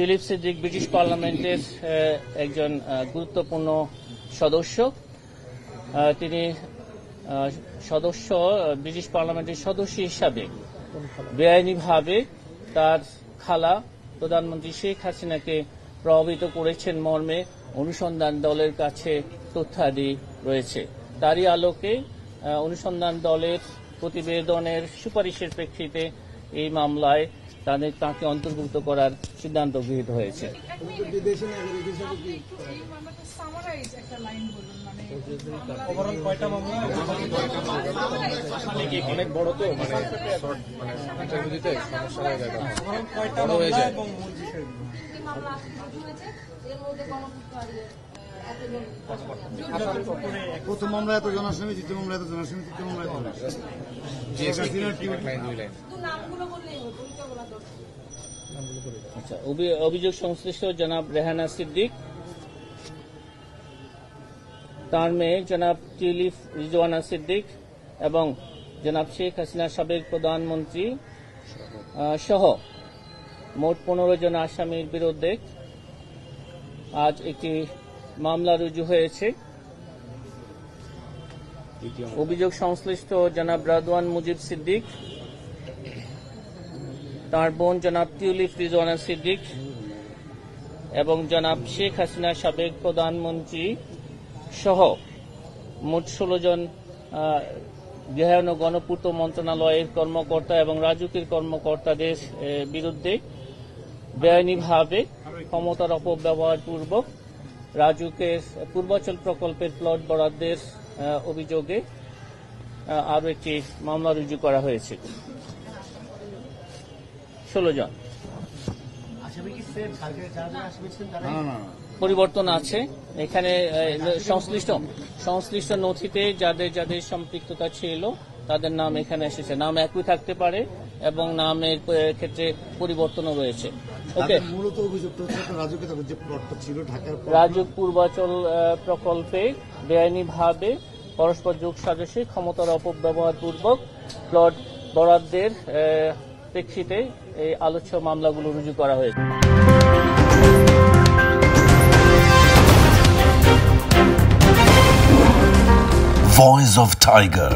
Tulip Siddique British পার্লামেন্টের একজন গুরুত্বপূর্ণ সদস্য। তিনি ব্রিটিশ পার্লামেন্টের সদস্য হিসাবে বেআইনিভাবে তার খালা প্রধানমন্ত্রী শেখ হাসিনাকে প্রভাবিত করেছেন মর্মে অনুসন্ধান দলের কাছে তথ্যাদি রয়েছে। তারই আলোকে অনুসন্ধান দলের প্রতিবেদনের সুপারিশের প্রেক্ষিতে এই মামলায় তাকে অন্তর্ভুক্ত করার সিদ্ধান্ত গৃহীত হয়েছে। অনেক বড় তো প্রথম মামলা এত জনসমিতি, দ্বিতীয় মামলা এত জনসমিতি, তৃতীয় মামলা এত আচ্ছা, অভিযোগ সংশ্লিষ্ট জনাব রেহানা সিদ্দিক, তার মেয়ে জনাব টিউলিপ রিজওয়ানা সিদ্দিক এবং জনাব শেখ হাসিনা সাবেক প্রধানমন্ত্রী সহ মোট 15 জন আসামির বিরুদ্ধে আজ একটি মামলা রুজু হয়েছে। অভিযোগ সংশ্লিষ্ট জনাব রাদওয়ান মুজিব সিদ্দিক, তার বোন জনাব টিউলিপ রিজওয়ানা সিদ্দিক এবং জনাব শেখ হাসিনা সাবেক প্রধানমন্ত্রী সহ মোট 16 জন গৃহায়ন ও গণপূর্ত মন্ত্রণালয়ের কর্মকর্তা এবং রাজুকের কর্মকর্তাদের বিরুদ্ধে বেআইনিভাবে ক্ষমতার অপব্যবহার পূর্বক রাজুকের পূর্বাচল প্রকল্পের প্লট বরাদ্দের অভিযোগে আরও একটি মামলা রুজু করা হয়েছে। 16 জন পরিবর্তন আছে এখানে। সংশ্লিষ্ট নথিতে যাদের সম্পৃক্ততা ছিল তাদের নাম এখানে এসেছে। নাম একই থাকতে পারে এবং নামের ক্ষেত্রে পরিবর্তনও রয়েছে। ওকে, মূলত অভিযুক্ত যে প্লটটা ছিল ঢাকার রাজুক পূর্বাচল প্রকল্পে বেআইনিভাবে পরস্পর যোগ সাজসে ক্ষমতার অপব্যবহার পূর্বক প্লট বরাদ্দের প্রেক্ষিতে এই আলোচ্য মামলাগুলো রুজু করা হয়েছে। Voice of Tiger.